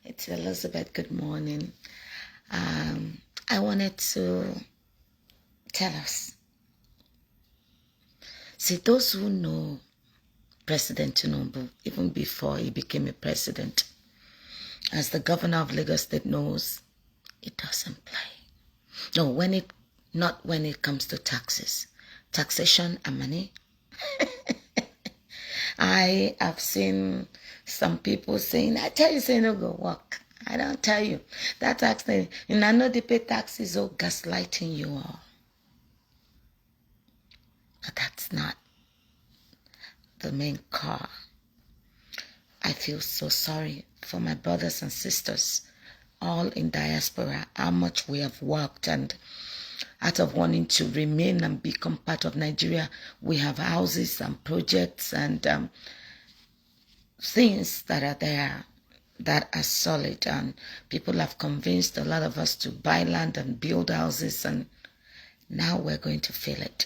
It's Elizabeth. Good morning. I wanted to tell us, see, those who know President Tinubu, even before he became a president, as the governor of Lagos State knows, it doesn't play. No, not when it comes to taxes, taxation and money. I have seen some people saying, I tell you, say no go work. I don't tell you. That tax thing, and I know they pay taxes or gaslighting you all. But that's not the main car. I feel so sorry for my brothers and sisters, all in diaspora, how much we have worked, and out of wanting to remain and become part of Nigeria, we have houses and projects and things that are there that are solid, and people have convinced a lot of us to buy land and build houses, and now we're going to feel it.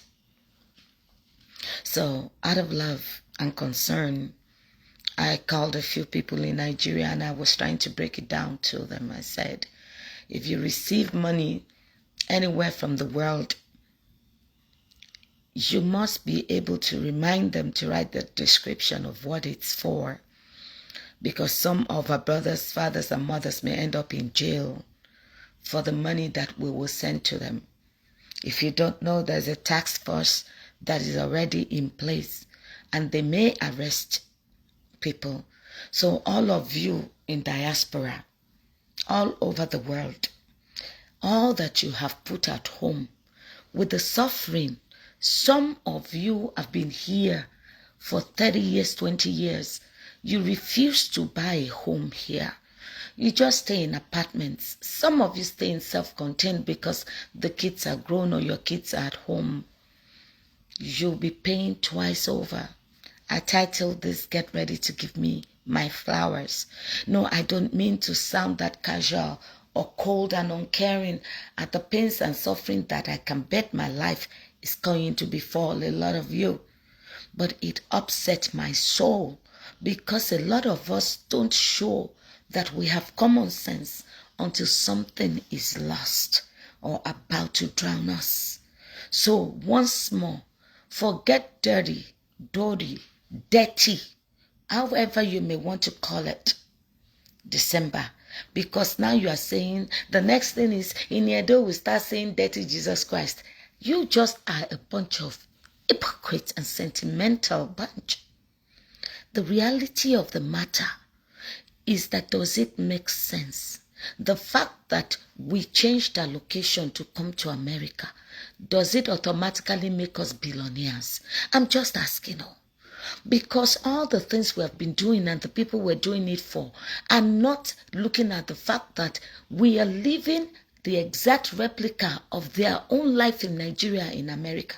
So out of love and concern, I called a few people in Nigeria and I was trying to break it down to them. I said, if you receive money anywhere from the world, you must be able to remind them to write the description of what it's for, because some of our brothers, fathers, and mothers may end up in jail for the money that we will send to them. If you don't know, there's a task force that is already in place and they may arrest people. So all of you in diaspora, all over the world, all that you have put at home with the suffering, some of you have been here for 30 years, 20 years. You refuse to buy a home here. You just stay in apartments. Some of you stay in self-contained because the kids are grown or your kids are at home. You'll be paying twice over. I titled this, Get Ready to Give Me My Flowers. No, I don't mean to sound that casual or cold and uncaring at the pains and suffering that I can bet my life is going to befall a lot of you. But it upset my soul because a lot of us don't show that we have common sense until something is lost or about to drown us. So once more, forget dirty, however you may want to call it, December. Because now you are saying, the next thing is, in Edo we start saying dirty Jesus Christ. You just are a bunch of hypocrites and sentimental bunch. The reality of the matter is that, does it make sense? The fact that we changed our location to come to America, does it automatically make us billionaires? I'm just asking all. Because all the things we have been doing and the people we're doing it for are not looking at the fact that we are living the exact replica of their own life in Nigeria, in America.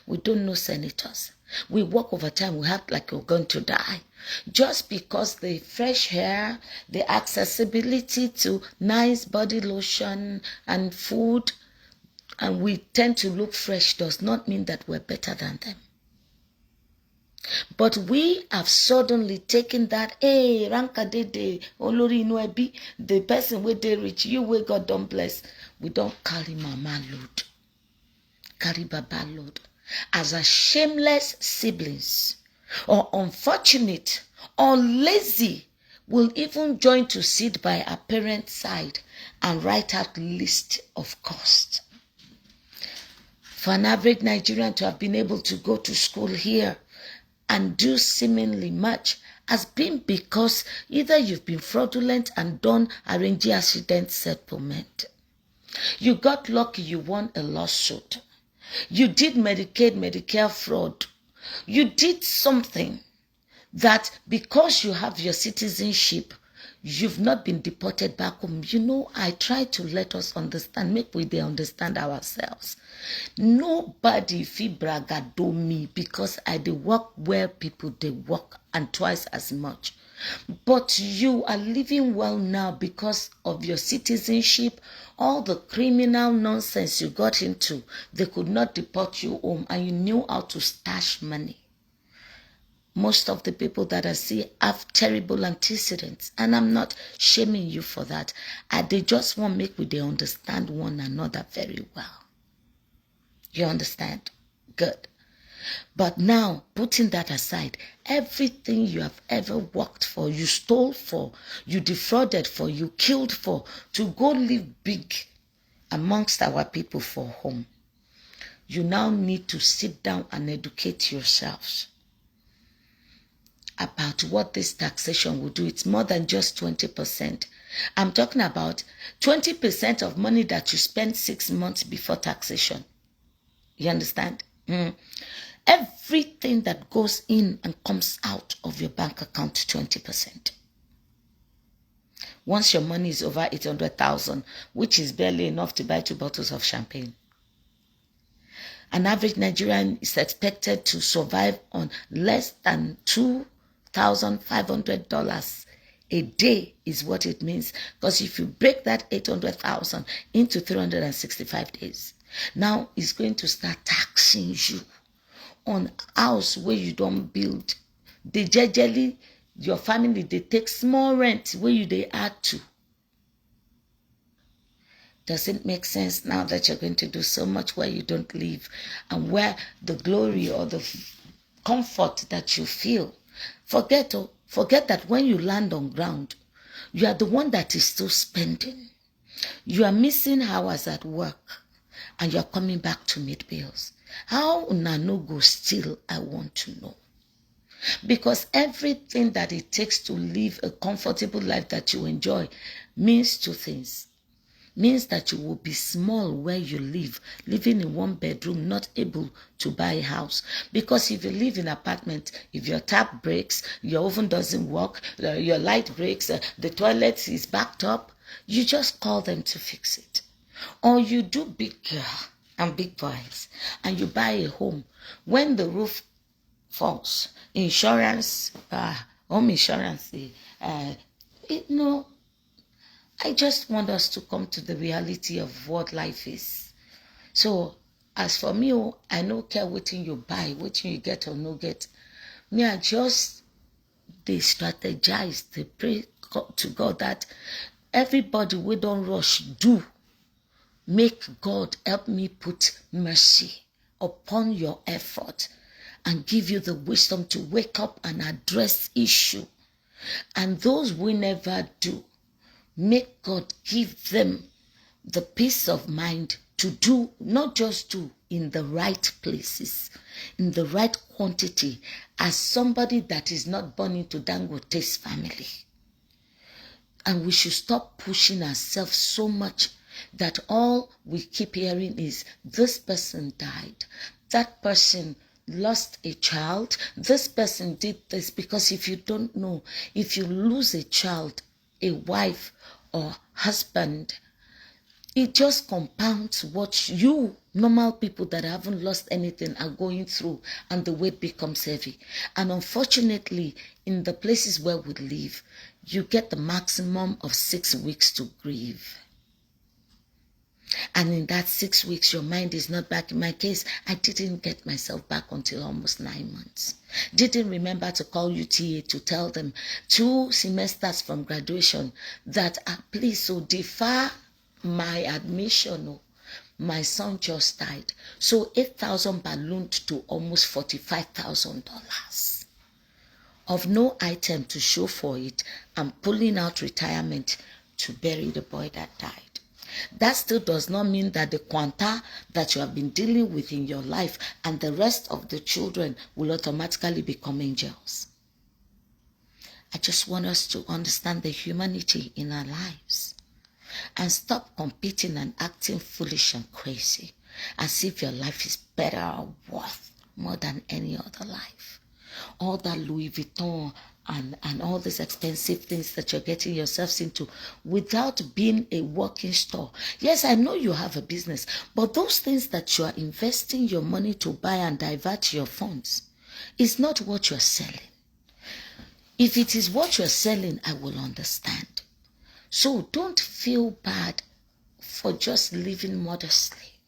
We don't know senators. We work overtime. We act like we're going to die. Just because the fresh hair, the accessibility to nice body lotion and food, and we tend to look fresh, does not mean that we're better than them. But we have suddenly taken that, hey, ranka de olori inu ebi, the person where they rich, you where God don't bless. We don't carry mama load, carry baba load. As a shameless siblings, or unfortunate, or lazy, will even join to sit by a parent's side and write out list of costs. For an average Nigerian to have been able to go to school here and do seemingly much has been because either you've been fraudulent and done arranging accident settlement. You got lucky, you won a lawsuit. You did Medicaid, Medicare fraud. You did something that because you have your citizenship, you've not been deported back home. You know, I try to let us understand, make we they understand ourselves. Nobody feel bragado me because I dey work where people they work and twice as much. But you are living well now because of your citizenship. All the criminal nonsense you got into, they could not deport you home and you knew how to stash money. Most of the people that I see have terrible antecedents, and I'm not shaming you for that. They just want make we they understand one another very well. You understand? Good. But now, putting that aside, everything you have ever worked for, you stole for, you defrauded for, you killed for, to go live big amongst our people for home, you now need to sit down and educate yourselves about what this taxation will do. It's more than just 20%. I'm talking about 20% of money that you spend 6 months before taxation. You understand? Everything that goes in and comes out of your bank account, 20%. Once your money is over 800,000, which is barely enough to buy 2 bottles of champagne. An average Nigerian is expected to survive on less than $2,500 a day is what it means. Because if you break that 800,000 into 365 days, now it's going to start taxing you on house where you don't build. They jejely, your family, they take small rent where you they add to. Does it make sense now that you're going to do so much where you don't live, and where the glory or the comfort that you feel? Forget that when you land on ground, you are the one that is still spending. You are missing hours at work, and you're coming back to meet bills. How una no go still, I want to know. Because everything that it takes to live a comfortable life that you enjoy means 2 things. Means that you will be small where you live, living in 1 bedroom, not able to buy a house. Because if you live in an apartment, if your tap breaks, your oven doesn't work, your light breaks, the toilet is backed up, you just call them to fix it. Or you do big girl and big boys, and you buy a home. When the roof falls, insurance, home insurance, I just want us to come to the reality of what life is. So, as for me, I no care what you buy, what you get or no get. Me, I just, they strategize, they pray to God that everybody we don't rush do. Make God help me put mercy upon your effort and give you the wisdom to wake up and address issue. And those we never do, make God give them the peace of mind to do, not just do, in the right places, in the right quantity, as somebody that is not born into Dangote's family. And we should stop pushing ourselves so much that all we keep hearing is, this person died, that person lost a child, this person did this. Because if you don't know, if you lose a child, a wife or husband, it just compounds what you normal people that haven't lost anything are going through, and the weight becomes heavy. And unfortunately, in the places where we live, you get the maximum of 6 weeks to grieve. And in that 6 weeks, your mind is not back. In my case, I didn't get myself back until almost 9 months. Didn't remember to call UTA to tell them 2 semesters from graduation that please, so defer my admission. My son just died. So 8,000 ballooned to almost $45,000. Of no item to show for it, I'm pulling out retirement to bury the boy that died. That still does not mean that the quanta that you have been dealing with in your life and the rest of the children will automatically become angels. I just want us to understand the humanity in our lives and stop competing and acting foolish and crazy as if your life is better or worth more than any other life. All that Louis Vuitton and all these expensive things that you're getting yourselves into without being a working store. Yes, I know you have a business, but those things that you are investing your money to buy and divert your funds is not what you're selling. If it is what you're selling, I will understand. So don't feel bad for just living modestly,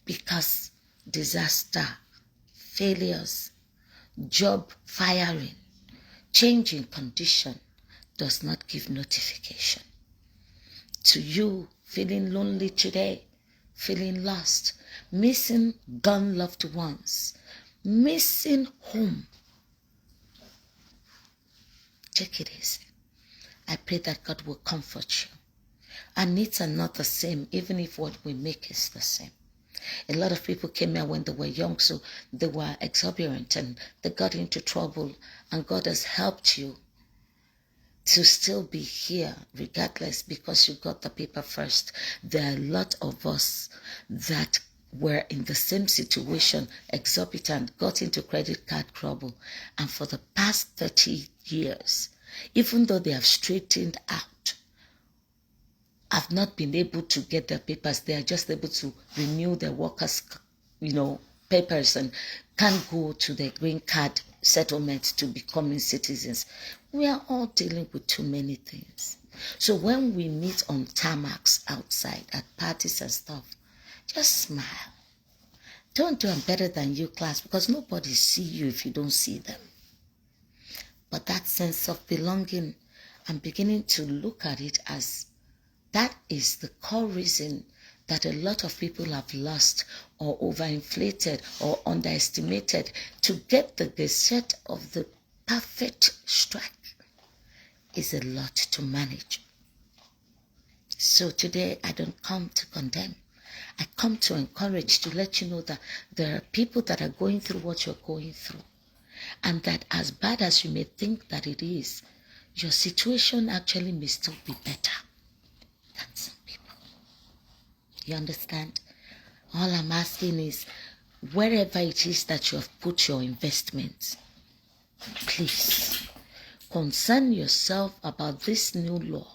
because disaster, failures job firing, change in condition does not give notification. To you feeling lonely today, feeling lost, missing gone loved ones, missing home, take it easy. I pray that God will comfort you. Our needs are not the same, even if what we make is the same. A lot of people came here when they were young, so they were exuberant and they got into trouble, and God has helped you to still be here regardless because you got the paper first. There are a lot of us that were in the same situation, exorbitant, got into credit card trouble, and for the past 30 years, even though they have straightened out, have not been able to get their papers. They are just able to renew their workers, papers, and can't go to the green card settlement to becoming citizens. We are all dealing with too many things. So when we meet on tarmacs outside at parties and stuff, just smile. Don't do I'm better than you class, because nobody see you if you don't see them. But that sense of belonging, I'm beginning to look at it as that is the core reason that a lot of people have lost or overinflated or underestimated to get the gazette of the perfect strike is a lot to manage. So today I don't come to condemn. I come to encourage, to let you know that there are people that are going through what you're going through. And that as bad as you may think that it is, your situation actually may still be better than some people. You understand? All I'm asking is, wherever it is that you have put your investments, please concern yourself about this new law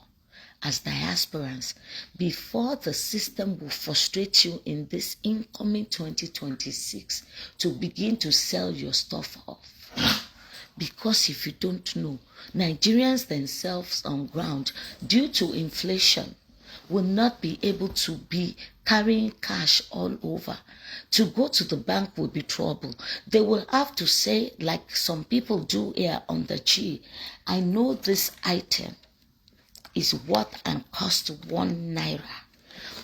as diasporans before the system will frustrate you in this incoming 2026 to begin to sell your stuff off. Because if you don't know, Nigerians themselves on ground, due to inflation, will not be able to be carrying cash all over. To go to the bank will be trouble. They will have to say, like some people do here on the G, I know this item is worth and cost 1 naira.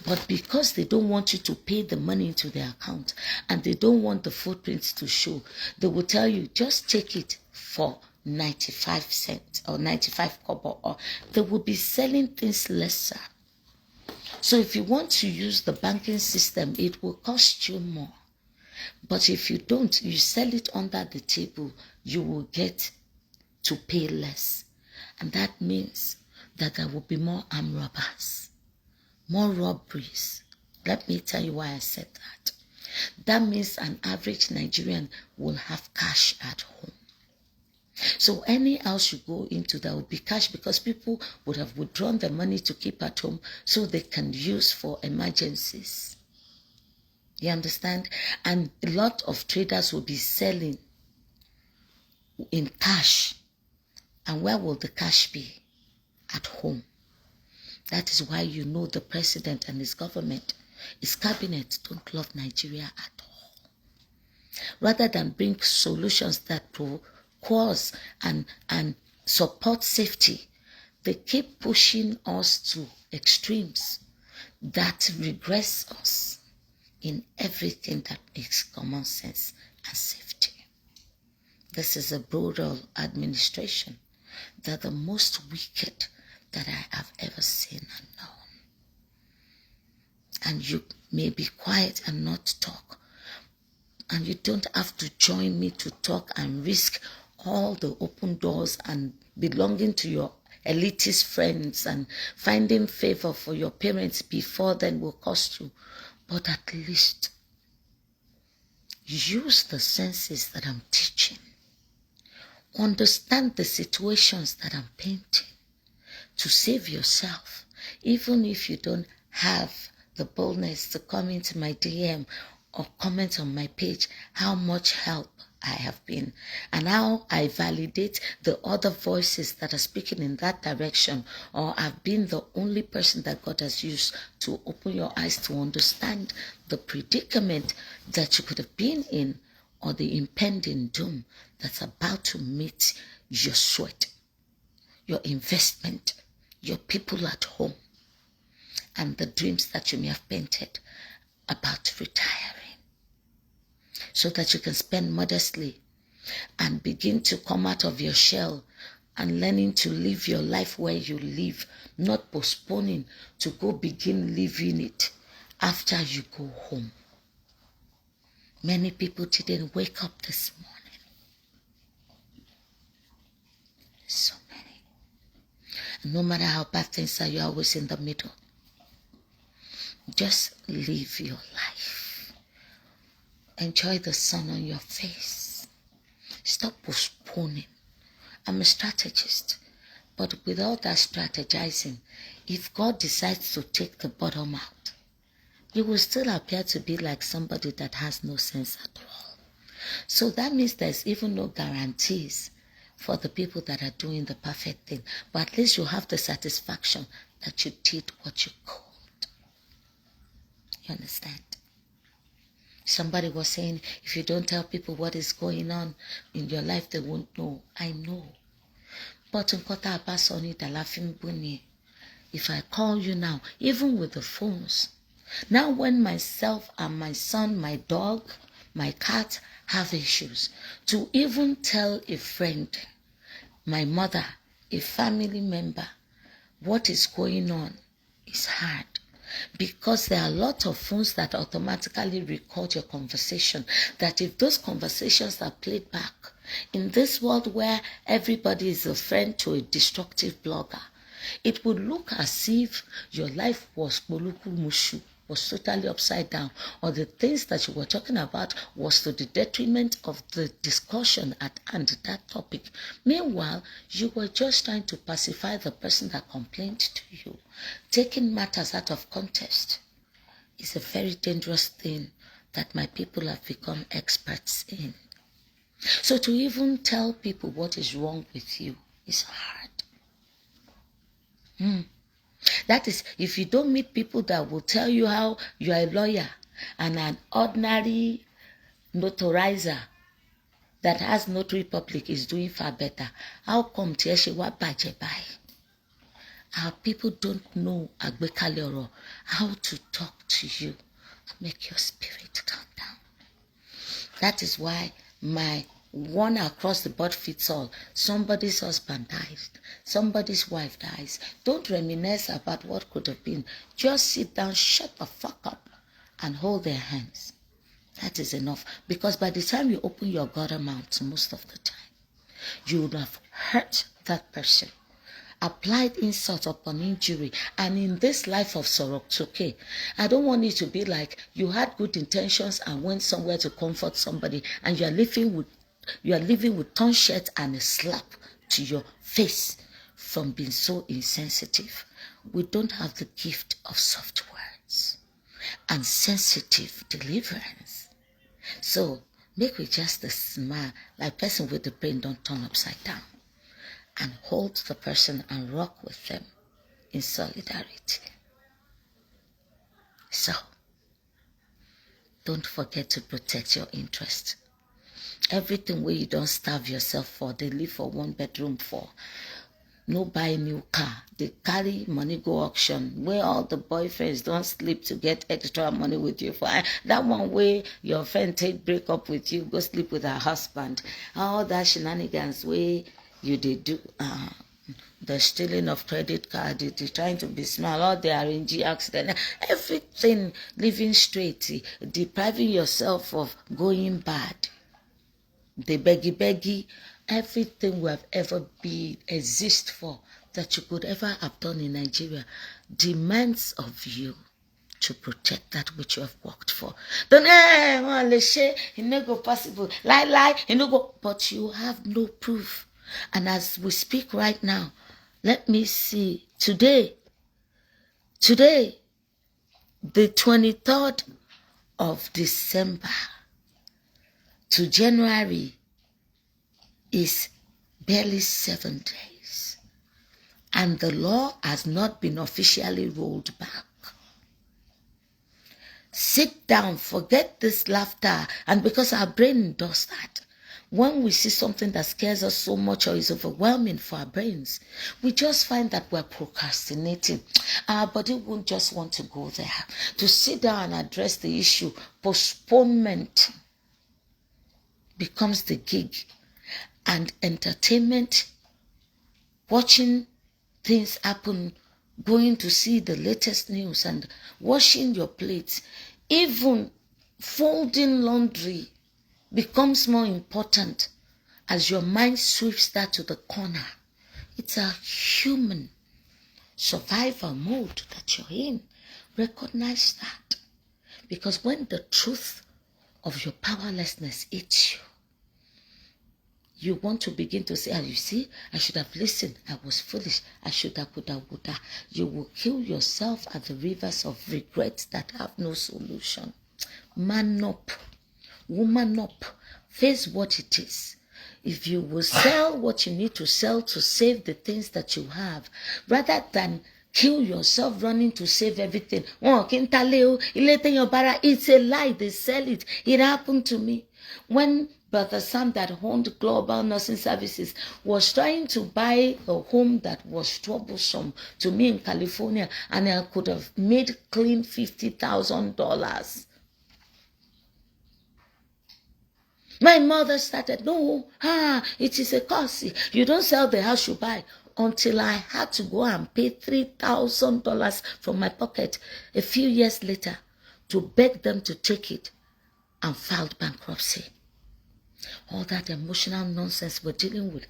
But because they don't want you to pay the money into their account and they don't want the footprints to show, they will tell you, just take it for 95 cents or 95 kobo, or they will be selling things lesser. So if you want to use the banking system, it will cost you more. But if you don't, you sell it under the table, you will get to pay less. And that means that there will be more armed robbers, more robberies. Let me tell you why I said that. That means an average Nigerian will have cash at home. So any house you go into, there will be cash because people would have withdrawn the money to keep at home so they can use for emergencies. You understand? And a lot of traders will be selling in cash. And where will the cash be? At home. That is why you know the president and his government, his cabinet don't love Nigeria at all. Rather than bring solutions that cause and support safety, they keep pushing us to extremes that regress us in everything that makes common sense and safety. This is a brutal administration. They're the most wicked that I have ever seen and known. And you may be quiet and not talk. And you don't have to join me to talk and risk all the open doors and belonging to your elitist friends and finding favor for your parents before then will cost you. But at least use the senses that I'm teaching. Understand the situations that I'm painting to save yourself, even if you don't have the boldness to come into my DM or comment on my page how much help I have been and how I validate the other voices that are speaking in that direction, or I've been the only person that God has used to open your eyes to understand the predicament that you could have been in or the impending doom that's about to meet your sweat, your investment, your people at home, and the dreams that you may have painted about retiring, so that you can spend modestly and begin to come out of your shell and learning to live your life where you live, not postponing to go begin living it after you go home. Many people didn't wake up this morning. So many. And no matter how bad things are, you're always in the middle. Just live your life. Enjoy the sun on your face. Stop postponing. I'm a strategist. But with all that strategizing, if God decides to take the bottom out, you will still appear to be like somebody that has no sense at all. So that means there's even no guarantees for the people that are doing the perfect thing. But at least you have the satisfaction that you did what you could. You understand? Somebody was saying, if you don't tell people what is going on in your life, they won't know. I know. But if I call you now, even with the phones, now when myself and my son, my dog, my cat have issues, to even tell a friend, my mother, a family member, what is going on is hard. Because there are a lot of phones that automatically record your conversation, that if those conversations are played back, in this world where everybody is a friend to a destructive blogger, it would look as if your life was mushu, was totally upside down, or the things that you were talking about was to the detriment of the discussion at hand, that topic. Meanwhile, you were just trying to pacify the person that complained to you. Taking matters out of context is a very dangerous thing that my people have become experts in. So to even tell people what is wrong with you is hard. That is, if you don't meet people that will tell you how you are a lawyer and an ordinary notarizer that has notary public is doing far better, how come Tieshiwa Bajebai? Our people don't know Agbekalioro, how to talk to you and make your spirit calm down. That is why my one across the board fits all. Somebody's husband dies. Somebody's wife dies. Don't reminisce about what could have been. Just sit down, shut the fuck up, and hold their hands. That is enough. Because by the time you open your gutter mouth, most of the time, you would have hurt that person, applied insult upon injury. And in this life of Soroktoke, I don't want it to be like you had good intentions and went somewhere to comfort somebody, and you are living with torn shirt and a slap to your face from being so insensitive. We don't have the gift of soft words and sensitive deliverance. So make we just smile like person with the brain don't turn upside down, and hold the person and rock with them in solidarity. So don't forget to protect your interest. Everything where you don't starve yourself for, they live for 1 bedroom for. No buy new car. They carry money go auction where all the boyfriends don't sleep to get extra money with you for. That one way your friend take break up with you, go sleep with her husband. All that shenanigans way you did do. The stealing of credit card, the trying to be smart, all the RNG accident, everything living straight, depriving yourself of going bad. The beggy, everything we have ever been exist for that you could ever have done in Nigeria demands of you to protect that which you have worked for. Don't it no go possible. Lie, it no go. But you have no proof. And as we speak right now, let me see. Today, the 23rd of December to January is barely 7 days. And the law has not been officially rolled back. Sit down, forget this laughter. And because our brain does that, when we see something that scares us so much or is overwhelming for our brains, we just find that we're procrastinating. Our body won't just want to go there. To sit down and address the issue, postponement becomes the gig. And entertainment, watching things happen, going to see the latest news and washing your plates, even folding laundry becomes more important as your mind sweeps that to the corner. It's a human survival mode that you're in. Recognize that. Because when the truth of your powerlessness hits you, you want to begin to say, you see, I should have listened. I was foolish. I should have, woulda. You will kill yourself at the rivers of regrets that have no solution. Man up. Woman up. Face what it is. If you will sell what you need to sell to save the things that you have, rather than kill yourself running to save everything. It's a lie. They sell it. It happened to me. When Brother Sam that owned Global Nursing Services was trying to buy a home that was troublesome to me in California, and I could have made clean $50,000. My mother started, no, it is a curse. You don't sell the house you buy. Until I had to go and pay $3,000 from my pocket a few years later to beg them to take it, and filed bankruptcy. All that emotional nonsense we're dealing with.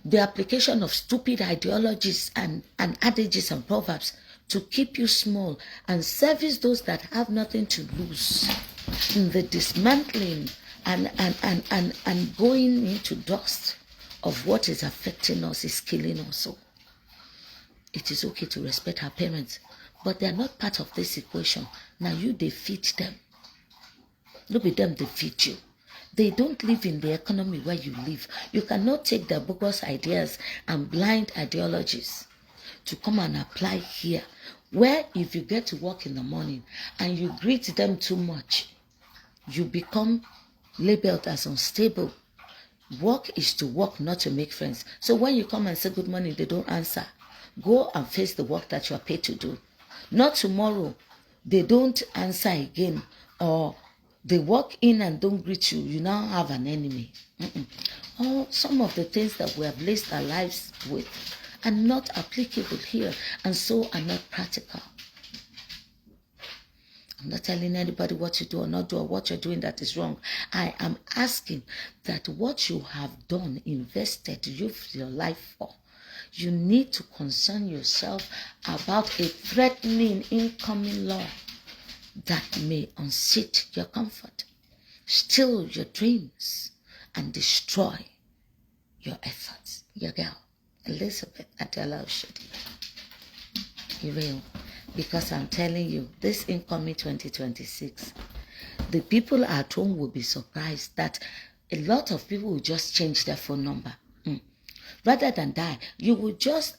The application of stupid ideologies and adages and proverbs to keep you small and service those that have nothing to lose. In the dismantling and going into dust of what is affecting us is killing us all. It is okay to respect our parents, but they are not part of this equation. Now you defeat them. No be them defeat you. They don't live in the economy where you live. You cannot take their bogus ideas and blind ideologies to come and apply here, where if you get to work in the morning and you greet them too much, you become labeled as unstable. Work is to work, not to make friends. So when you come and say good morning, they don't answer. Go and face the work that you are paid to do. Not tomorrow, they don't answer again, or they walk in and don't greet you. You now have an enemy. Or some of the things that we have laced our lives with are not applicable here, and so are not practical. I'm not telling anybody what to do or not do, or what you're doing that is wrong. I am asking that what you have done, invested your life for, you need to concern yourself about a threatening incoming law that may unseat your comfort, steal your dreams, and destroy your efforts. Your girl, Elizabeth Adela Oshodi. You will. Because I'm telling you, this incoming 2026, the people at home will be surprised that a lot of people will just change their phone number. Rather than that, you will just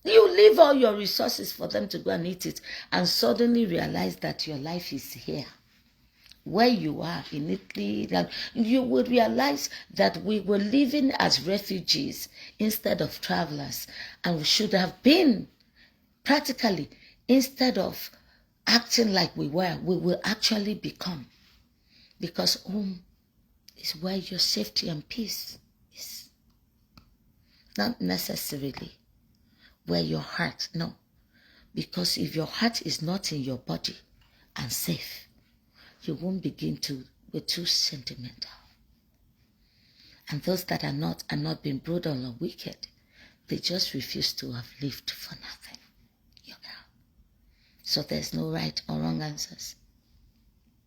you leave all your resources for them to go and eat it, and suddenly realize that your life is here. Where you are in Italy, that you will realize that we were living as refugees instead of travelers, and we should have been practically, instead of acting like we will actually become. Because home is where your safety and peace is. Not necessarily where your heart, no. Because if your heart is not in your body and safe, you won't begin to be too sentimental. And those that are not being brutal or wicked, they just refuse to have lived for nothing. So there's no right or wrong answers.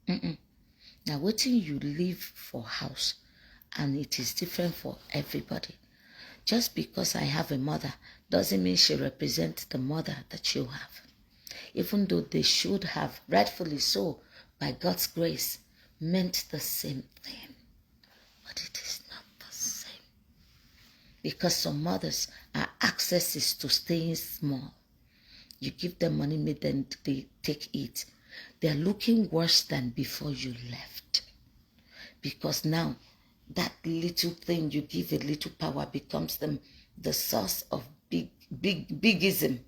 Now, waiting you live for house, and it is different for everybody. Just because I have a mother doesn't mean she represents the mother that you have. Even though they should have, rightfully so, by God's grace, meant the same thing. But it is not the same. Because some mothers are accesses to staying small. You give them money, make them they take it. They're looking worse than before you left. Because now, that little thing you give a little power becomes the source of bigism.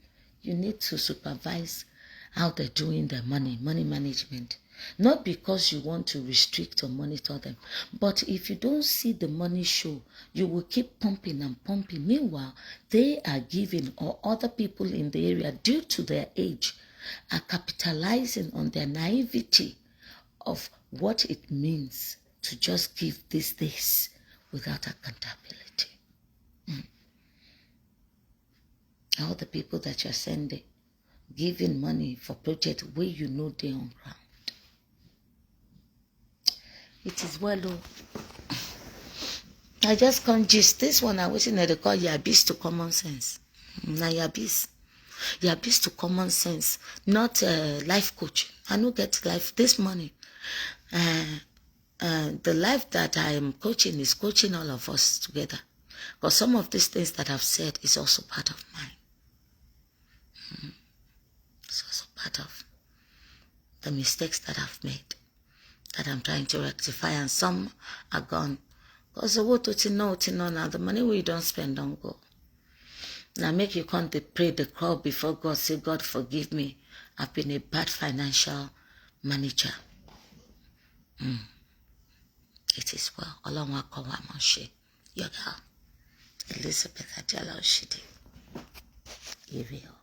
You need to supervise how they're doing their money management. Not because you want to restrict or monitor them, but if you don't see the money show, you will keep pumping and pumping. Meanwhile, they are giving, or other people in the area, due to their age, are capitalizing on their naivety of what it means to just give these days without accountability. All the people that you're sending, giving money for projects where you know they're on ground. It is well. I just can't gist this one. I was in they call yabis to common sense. Now yabis to common sense, not life coach. I don't get life this money. The life that I am coaching is coaching all of us together. Because some of these things that I've said is also part of mine. It's also part of the mistakes that I've made, that I'm trying to rectify, and some are gone. Because the what to know now, the money we don't spend don't go. Now make you come to pray the crawl before God, say, God forgive me. I've been a bad financial manager. It is well. Along wa kwa moshe. Your girl, Elizabeth Adjala Oshidi. Iriel.